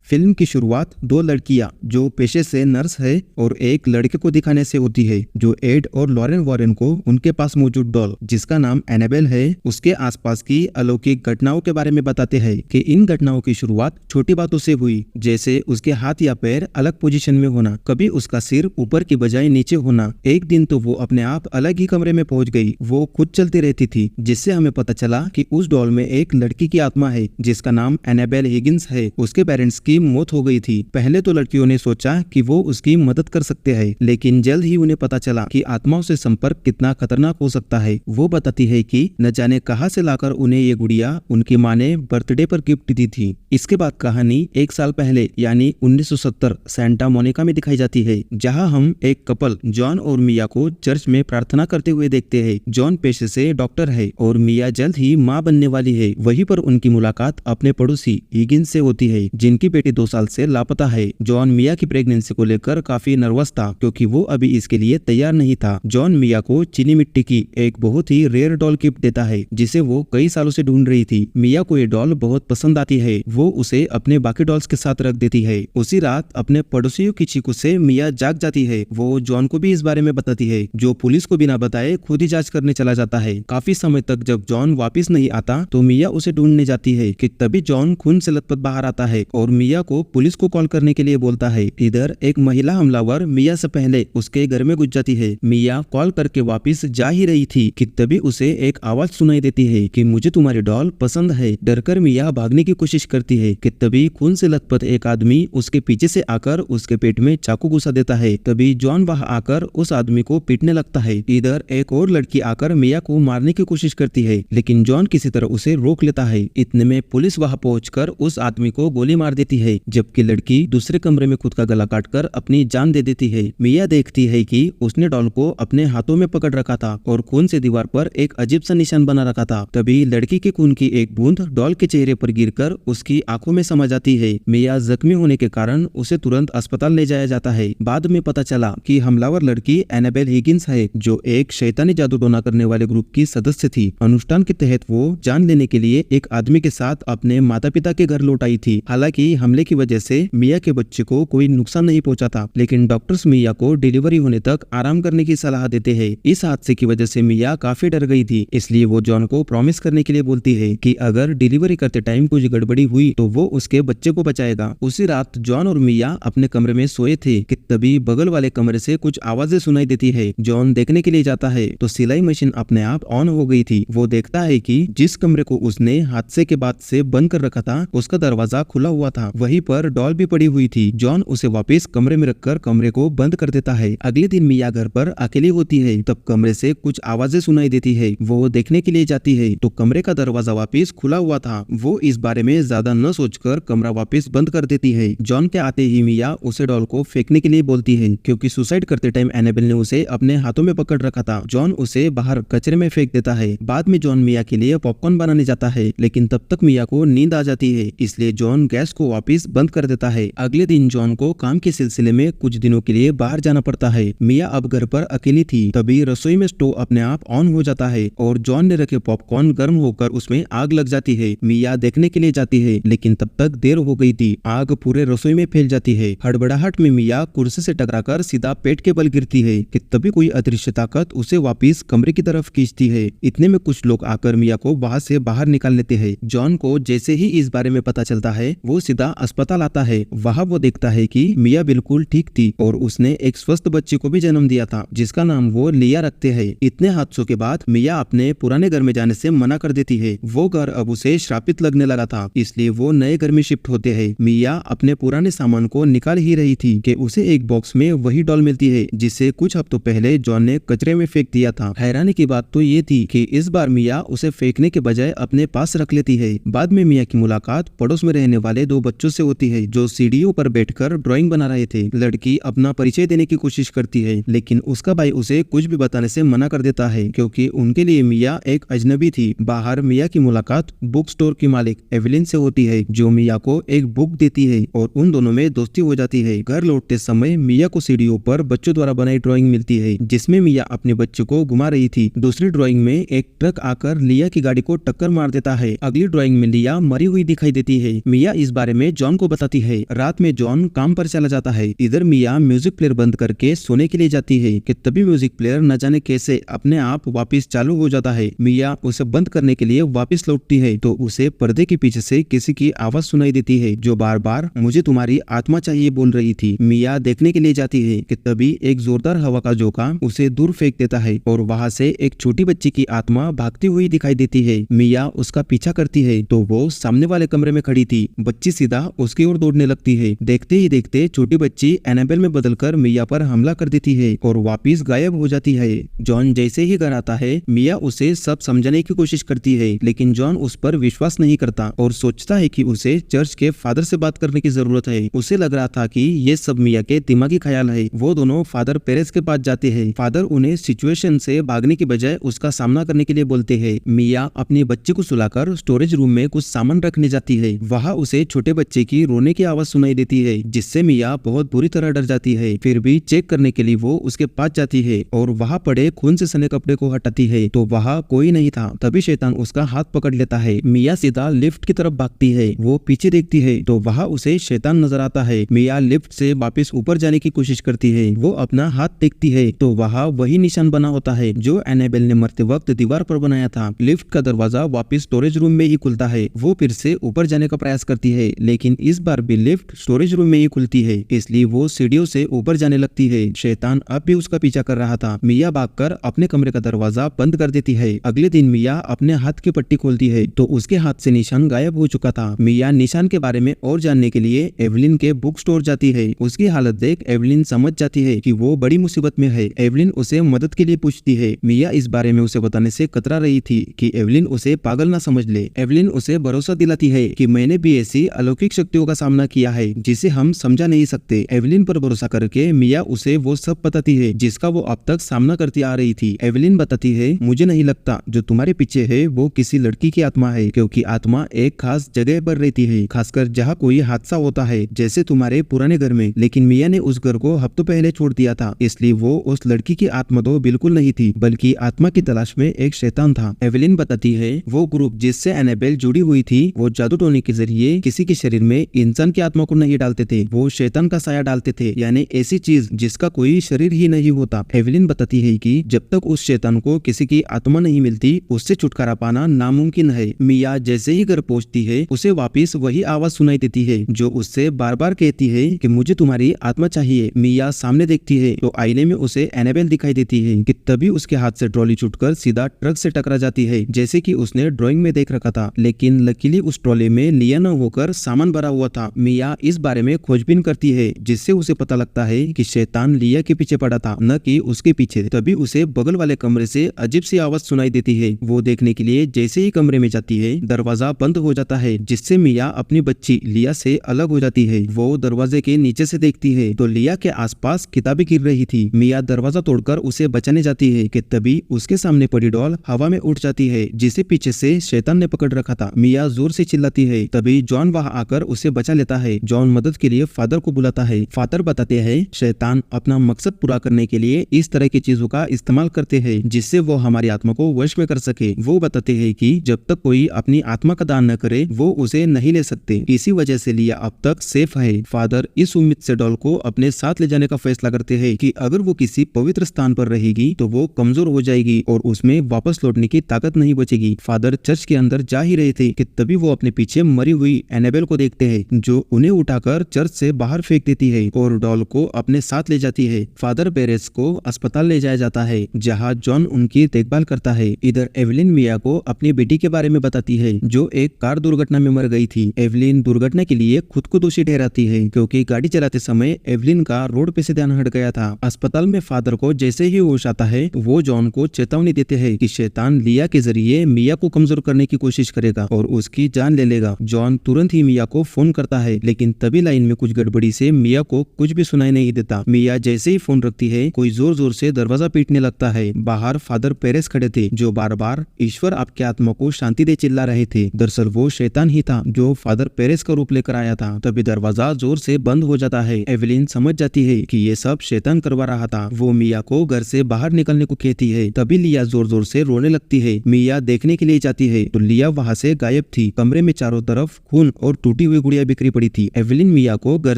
Film की शुरुआत दो लड़कियां जो पेशे से नर्स है और एक लड़के को दिखाने से होती है जो एड और लॉरेन वॉरेन को उनके पास मौजूद डॉल जिसका नाम एनाबेल है उसके आसपास की अलौकिक घटनाओं के बारे में बताते हैं कि इन घटनाओं की शुरुआत छोटी बातों से हुई, जैसे उसके हाथ या पैर अलग पोजीशन में होना, कभी उसका सिर ऊपर की बजाय नीचे होना। एक दिन तो वो अपने आप अलग ही कमरे में पहुंच गई। वो खुद चलती रहती थी, जिससे हमें पता चला कि उस डॉल में एक लड़की की आत्मा है जिसका नाम एनाबेल हिगिंस है। उसके पेरेंट्स की मौत हो गई थी। पहले तो लड़कियों ने सोचा कि वो उसकी मदद कर सकते हैं, लेकिन जल्द ही उन्हें पता चला कि आत्माओं से संपर्क कितना खतरनाक हो सकता है। वो बताती है कि न जाने कहां से लाकर उन्हें ये गुड़िया उनकी माँ ने बर्थडे पर गिफ्ट दी थी। इसके बाद कहानी एक साल पहले यानी 1970 सैंटा मोनिका में दिखाई जाती है, जहां हम एक कपल जॉन और मिया को चर्च में प्रार्थना करते हुए देखते हैं। जॉन पेशे से डॉक्टर है और मिया जल्द ही माँ बनने वाली है। वहीं पर उनकी मुलाकात अपने पड़ोसी हिगिंस से होती है, जिनकी बेटी 2 साल से लापता है। जॉन मिया की प्रेगनेंसी को लेकर काफी नर्वस था क्योंकि वो अभी इसके लिए तैयार नहीं था। जॉन मिया को चीनी मिट्टी की एक बहुत ही रेयर डॉल गिफ्ट देता है जिसे वो कई सालों से ढूंढ रही थी। मिया को ये डॉल बहुत पसंद आती है। वो उसे अपने बाकी डॉल्स के साथ रख देती है। उसी रात अपने पड़ोसियों की चीखों से मिया जाग जाती है। वो जॉन को भी इस बारे में बताती है, जो पुलिस को बिना बताए खुद ही जांच करने चला जाता है। काफी समय तक जब जॉन वापिस नहीं आता तो मिया उसे ढूंढने जाती है कि तभी जॉन खून से लथपथ बाहर आता है और मिया को पुलिस को कॉल करने के लिए बोलता है। इधर एक महिला हमलावर मिया से पहले उसके घर में घुस जाती है। मिया कॉल करके वापिस जा ही रही थी कि तभी उसे एक आवाज सुनाई देती है कि मुझे तुम्हारी डॉल पसंद है। डरकर मिया भागने की कोशिश करती है कि तभी खून से लथपथ एक आदमी उसके पीछे से आकर उसके पेट में चाकू घुसा देता है। तभी जॉन वहां आकर उस आदमी को पीटने लगता है। इधर एक और लड़की आकर मिया को मारने की कोशिश करती है, लेकिन जॉन किसी तरह उसे रोक लेता है। इतने में पुलिस वहां पहुंचकर उस आदमी को गोली मार देती है, जबकि लड़की दूसरे कमरे में खुद का गला काटकर अपनी जान दे देती है। मिया देखती है कि उसने डॉल को अपने हाथों में पकड़ रखा था और खून से दीवार पर एक अजीब सा निशान बना रखा था। तभी लड़की के खून की एक बूंद डॉल के चेहरे पर गिरकर उसकी आंखों में समा जाती है। मिया जख्मी होने के कारण उसे तुरंत अस्पताल ले जाया जाता है। बाद में पता चला कि हमलावर लड़की एनाबेल हिगिंस है, जो एक शैतानी जादू टोना करने वाले ग्रुप की सदस्य थी। अनुष्ठान के तहत वो जान लेने के लिए एक आदमी के साथ अपने माता पिता के घर लौट आई थी। हालांकि हमले की वजह से मिया के बच्चे को कोई नुकसान नहीं पहुंचा था, लेकिन डॉक्टर्स मिया को डिलीवरी होने तक आराम करने की सलाह देते हैं। इस हादसे की वजह से मिया काफी डर गई थी, इसलिए वो जॉन को प्रॉमिस करने के लिए बोलती है कि अगर डिलीवरी करते टाइम कुछ गड़बड़ी हुई तो वो उसके बच्चे को बचाएगा। उसी रात जॉन और मिया अपने कमरे में सोए थे कि तभी बगल वाले कमरे से कुछ आवाजें सुनाई देती है। जॉन देखने के लिए जाता है तो सिलाई मशीन अपने आप ऑन हो गई थी। वो देखता है कि जिस कमरे को उसने हादसे के बाद से बंद कर रखा था उसका दरवाजा खुला हुआ था। वहीं पर डॉल भी पड़ी हुई थी। जॉन उसे वापस कमरे में रखकर कमरे को बंद कर देता है। अगले दिन मिया घर पर अकेली होती है, तब कमरे से कुछ आवाजें सुनाई देती है। वो देखने के लिए जाती है तो कमरे का दरवाजा वापस खुला हुआ था। वो इस बारे में ज्यादा न सोचकर कमरा वापस बंद कर देती है। जॉन के आते ही मिया उसे डॉल को फेंकने के लिए बोलती है, क्योंकि सुसाइड करते टाइम एनाबेल ने उसे अपने हाथों में पकड़ रखा था। जॉन उसे बाहर कचरे में फेंक देता है। बाद में जॉन मिया के लिए पॉपकॉर्न बनाने जाता है, लेकिन तब तक मिया को नींद आ जाती है, इसलिए जॉन गैस को वापस बंद कर देता है। अगले दिन जॉन को काम के सिलसिले में कुछ दिनों के लिए बाहर जाना पड़ता है। मिया अब घर पर अकेली थी। तभी रसोई में स्टोव अपने आप ऑन हो जाता है और जॉन ने रखे पॉपकॉर्न गर्म होकर उसमें आग लग जाती है। मिया देखने के लिए जाती है, लेकिन तब तक देर हो गई थी। आग पूरे रसोई में फैल जाती है। हड़बड़ाहट में मिया कुर्सी से टकराकर सीधा पेट के बल गिरती है कि तभी कोई अदृश्य ताकत उसे वापस कमरे की तरफ खींचती है। इतने में कुछ लोग आकर मिया को वहां से बाहर निकाल लेते हैं। जॉन को जैसे ही इस बारे में पता चलता है वो सीधा अस्पताल आता है। वहां वो देखता है कि मिया बिल्कुल ठीक थी और उसने एक स्वस्थ बच्चे को भी जन्म दिया था, जिसका नाम वो लिया रखते हैं। इतने हादसों के बाद मिया अपने पुराने घर में जाने से मना कर देती है। वो घर अब उसे श्रापित लगने लगा था, इसलिए वो नए घर में शिफ्ट होते हैं। मिया अपने पुराने सामान को निकाल ही रही थी कि उसे एक बॉक्स में वही डॉल मिलती है जिसे कुछ हफ्तों पहले जॉन ने कचरे में फेंक दिया था। हैरानी की बात तो ये थी कि इस बार मिया उसे फेंकने के बजाय अपने पास रख लेती है। बाद में मिया की मुलाकात पड़ोस में रहने वाले 2 बच्चों से होती है जो सीढ़ियों पर बैठकर ड्राइंग बना रहे थे। लड़की अपना परिचय देने की कोशिश करती है, लेकिन उसका भाई उसे कुछ भी बताने से मना कर देता है, क्योंकि उनके लिए मिया एक अजनबी थी। बाहर मिया की मुलाकात बुक स्टोर की मालिक एवेलिन से होती है, जो मिया को एक बुक देती है और उन दोनों में दोस्ती हो जाती है। घर लौटते समय मिया को सीढ़ियों पर बच्चों द्वारा बनाई ड्राइंग मिलती है, जिसमें मिया अपने बच्चे को घुमा रही थी। दूसरी ड्राइंग में एक ट्रक आकर लिया की गाड़ी को टक्कर मार देता है। अगली ड्राइंग में लिया मरी हुई दिखाई देती है। मिया इस बारे में जॉन को बताती है। रात में जॉन काम पर चला जाता है। इधर मिया म्यूजिक प्लेयर बंद करके सोने के लिए जाती है कि तभी म्यूजिक प्लेयर न जाने कैसे अपने आप वापस चालू हो जाता है। मिया उसे बंद करने के लिए वापस लौटती है तो उसे पर्दे के पीछे से किसी की आवाज सुनाई देती है जो बार बार मुझे तुम्हारी आत्मा चाहिए बोल रही थी। मिया देखने के लिए जाती है कि तभी एक जोरदार हवा का झोंका उसे दूर फेंक देता है और वहाँ से एक छोटी बच्ची की आत्मा भागती हुई दिखाई देती है। मिया उसका पीछा करती है तो वो सामने वाले कमरे में खड़ी थी। बच्ची सीधा उसकी ओर दौड़ने लगती है। देखते ही देखते छोटी बच्ची एनाबेल में बदलकर मिया पर हमला कर देती है और वापिस गायब हो जाती है। जॉन जैसे ही घर आता है मिया उसे सब समझाने की कोशिश करती है लेकिन जॉन उस पर विश्वास नहीं करता और सोचता है कि उसे चर्च के फादर से बात करने की जरूरत है। उसे लग रहा था कि ये सब मिया के दिमागी ख्याल है। वो दोनों फादर पेरेस के पास जाते हैं। फादर उन्हें सिचुएशन से भागने की बजाय उसका सामना करने के लिए बोलते हैं। मिया अपनी बच्ची को सुलाकर स्टोरेज रूम में कुछ सामान रखने जाती है। वहाँ उसे छोटे बच्चे की रोने की आवाज सुनाई देती है जिससे मिया बहुत बुरी तरह डर जाती है। फिर भी चेक करने के लिए वो उसके पास जाती है और वहाँ पड़े खून से सने कपड़े को हटाती है तो वहाँ कोई नहीं था। तभी शैतान उसका हाथ पकड़ लेता है। मिया सीधा लिफ्ट की तरफ भागती है। वो पीछे देखती है तो वहाँ उसे शैतान नजर आता है। मिया लिफ्ट से वापस ऊपर जाने की कोशिश करती है। वो अपना हाथ देखती है तो वहाँ वही निशान बना होता है जो एनाबेल ने मरते वक्त दीवार पर बनाया था। लिफ्ट का दरवाजा वापस स्टोरेज रूम में ही खुलता है। वो फिर से ऊपर जाने का प्रयास करती है लेकिन इस बार भी लिफ्ट स्टोरेज रूम में ही खुलती है, इसलिए वो सीढ़ियों से ऊपर जाने लगती है। शैतान अब भी उसका पीछा कर रहा था। मिया भागकर अपने कमरे का दरवाजा बंद कर देती है। अगले दिन मिया अपने हाथ की पट्टी खोलती है तो उसके हाथ से निशान गायब हो चुका था। मिया निशान के बारे में और जानने के लिए एवलिन के बुक स्टोर जाती है। उसकी हालत देख एवलिन समझ जाती है कि वो बड़ी मुसीबत में है। एवलिन उसे मदद के लिए पूछती है। मिया इस बारे में उसे बताने से कतरा रही थी कि एवलिन उसे पागल न समझ ले। एवलिन उसे भरोसा दिलाती है कि मैंने भी ऐसी अलौकिक शक्तियों का सामना किया है जिसे हम समझा नहीं सकते। एवलिन पर भरोसा करके मिया उसे वो सब बताती है जिसका वो अब तक सामना करती आ रही थी। एवलिन बताती है, मुझे नहीं लगता जो तुम्हारे पीछे है वो किसी लड़की की आत्मा है, क्योंकि आत्मा एक खास जगह पर रहती है, खासकर जहाँ कोई हादसा होता है जैसे तुम्हारे पुराने घर में। लेकिन मिया ने उस घर को हफ्तों पहले छोड़ दिया था, इसलिए वो उस लड़की की आत्मा तो बिल्कुल नहीं थी बल्कि आत्मा की तलाश में एक शैतान था। एवलिन बताती है वो ग्रुप जिससे एनाबेल जुड़ी हुई थी वो जादू टोने के जरिए किसी के शरीर में इंसान की आत्मा को नहीं डालते थे, वो शैतान का साया डालते थे, यानी ऐसी चीज जिसका कोई शरीर ही नहीं होता। एवलिन बताती है कि जब तक उस शैतान को किसी की आत्मा नहीं मिलती उससे छुटकारा पाना नामुमकिन है। मिया जैसे ही घर पहुंचती है उसे वापस वही आवाज सुनाई देती है जो उससे बार बार कहती है कि मुझे तुम्हारी आत्मा चाहिए। मिया सामने देखती है तो आईने में उसे एनाबेल दिखाई देती है कि तभी उसके हाथ से ट्रॉली छूटकर सीधा ट्रक से टकरा जाती है जैसे कि उसने ड्राइंग में देख रखा था, लेकिन लकीली उस ट्रॉली में लिया न होकर सामान भरा हुआ था। मिया इस बारे में खोजबीन करती है जिससे उसे पता लगता है कि शैतान लिया के पीछे पड़ा था, न कि उसके पीछे। तभी उसे बगल वाले कमरे से अजीब सी आवाज सुनाई देती है। वो देखने के लिए जैसे ही कमरे में जाती है दरवाजा बंद हो जाता है जिससे मिया अपनी बच्ची लिया से अलग हो जाती है। वो दरवाजे के नीचे से देखती है तो लिया के आसपास किताबें गिर रही थी। मिया दरवाजा तोड़कर उसे बचाने जाती है कि तभी उसके सामने पड़ी डॉल हवा में उड़ जाती है जिसे पीछे से शैतान ने पकड़ रखा था। मिया जोर से चिल्लाती है, तभी जॉन वहां आकर उसे बचा लेता है। जॉन मदद के लिए फादर को बुलाता है। फादर बताते हैं शैतान अपना मकसद पूरा करने के लिए इस तरह की चीजों का इस्तेमाल करते हैं जिससे वो हमारी आत्मा को वश में कर सके। वो बताते हैं कि जब तक कोई अपनी आत्मा का दान न करे वो उसे नहीं ले सकते, इसी वजह से लिया अब तक सेफ है। फादर इस उम्मीद से डॉल को अपने साथ ले जाने का फैसला करते हैं कि अगर वो किसी पवित्र स्थान पर रहेगी तो वो कमजोर हो जाएगी और उसमें वापस लौटने की ताकत नहीं बचेगी। फादर चर्च के अंदर जा ही रहे थे कि तभी वो अपने पीछे मरी हुई एनाबेल को देखते हैं जो उन्हें उठाकर चर्च से बाहर फेंक देती है और डॉल को अपने साथ ले जाती है। फादर पेरेस को अस्पताल ले जाया जाता है जहाँ जॉन उनकी देखभाल करता है। इधर एवलिन मिया को अपनी बेटी के बारे में बताती है जो एक कार दुर्घटना में मर गई थी। एवलिन दुर्घटना के लिए खुद को दोषी ठहराती है क्योंकि गाड़ी चलाते समय एवलिन का रोड पे से ध्यान हट गया था। अस्पताल में फादर को जैसे ही होश आता है वो जॉन को चेतावनी देते हैं कि शैतान लिया के जरिए मिया को कमजोर करने की कोशिश करेगा और उसकी जान ले लेगा। जॉन तुरंत ही मिया को फोन करता है लेकिन तभी लाइन में कुछ गड़बड़ी से मिया को कुछ भी सुनाई नहीं देता। मिया जैसे ही फोन रखती है कोई जोर जोर से दरवाजा पीटने लगता है। बाहर फादर पेरेस खड़े थे जो बार बार ईश्वर आपकी आत्मा को शांति दे चिल्ला रहे थे। दरअसल वो शैतान ही था जो फादर पेरेस का रूप लेकर आया था। तभी दरवाजा जोर से बंद हो जाता है। एवलिन समझ जाती है कि ये सब शैतान करवा रहा था। वो मिया को घर से बाहर निकलने को कहती है। तभी लिया जोर जोर से रोने लगती है। मिया देखने के लिए जाती है तो लिया वहाँ से गायब थी। कमरे में चारों तरफ खून और टूटी हुई गुड़िया बिखरी पड़ी थी। एवेलिन मिया को घर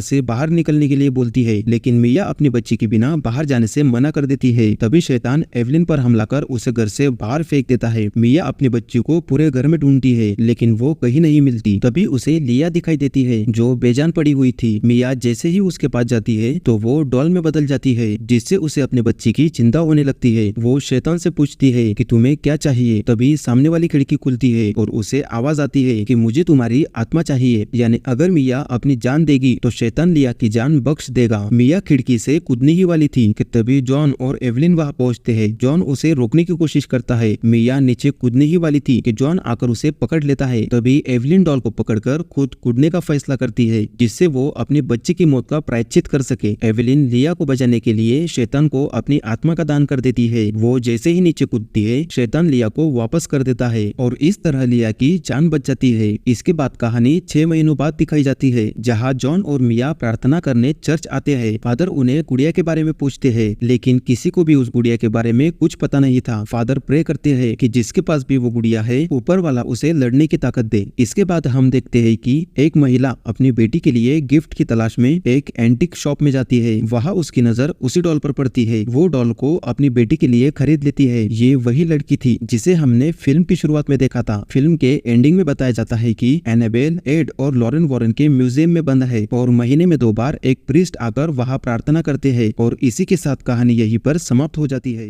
से बाहर निकलने के लिए बोलती है, लेकिन मिया अपनी बच्ची के बिना बाहर जाने से मना कर देती है। तभी शैतान एवेलिन पर हमला कर उसे घर से बाहर फेंक देता है। मिया अपनी बच्ची को पूरे घर में ढूंढती है, लेकिन वो कहीं नहीं मिलती। तभी उसे लिया दिखाई देती है, जो बेजान पड़ी हुई थी। मिया जैसे ही उसके पास जाती है तो वो डॉल में बदल जाती है, जिससे उसे अपने बच्ची की चिंता होने लगती है। वो शैतान से पूछती है कि तुम्हें क्या चाहिए। तभी सामने वाली खिड़की खुलती है और उसे आवाज आती है कि मुझे तुम्हारी आत्मा चाहिए, यानी अगर मिया अपनी जान देगी तो शैतान लिया की जान बख्श देगा। मिया खिड़की से कूदने ही वाली थी कि तभी जॉन और एवेलिन वहां पहुंचते हैं। जॉन उसे रोकने की कोशिश करता है। मिया नीचे कूदने ही वाली थी कि जॉन आकर उसे पकड़ लेता है। तभी एवेलिन डॉल को पकड़कर खुद कूदने का फैसला करती है, जिससे वो अपने बच्चे की मौत का प्रायश्चित कर सके। एवेलिन लिया को बचाने के लिए शैतान को अपनी आत्मा का दान कर देती है। वो जैसे ही नीचे कूदती है, शैतान लिया को वापस कर देता है और इस तरह लिया की जान बच जाती है। इसके बाद कहानी 6 महीनों बाद दिखाई जाती है, जहाँ जॉन और मिया प्रार्थना करने चर्च आते हैं। फादर उन्हें गुड़िया के बारे में पूछते हैं, लेकिन किसी को भी उस गुड़िया के बारे में कुछ पता नहीं था। फादर प्रे करते हैं कि जिसके पास भी वो गुड़िया है, ऊपर वाला उसे लड़ने की ताकत दे। इसके बाद हम देखते हैं कि एक महिला अपनी बेटी के लिए गिफ्ट की तलाश में एक एंटीक शॉप में जाती है। वहाँ उसकी नजर उसी डॉल पर पड़ती है। वो डॉल को अपनी बेटी के लिए खरीद लेती है। ये वही लड़की थी जिसे हमने फिल्म की शुरुआत में देखा था। फिल्म के एंडिंग में बताया जाता है कि एनाबेल, एड और लॉरेन वॉरेन के म्यूजियम में बंद है और महीने में 2 बार एक प्रीस्ट आकर वहाँ प्रार्थना करते हैं और इसी के साथ कहानी यहीं पर समाप्त हो जाती है।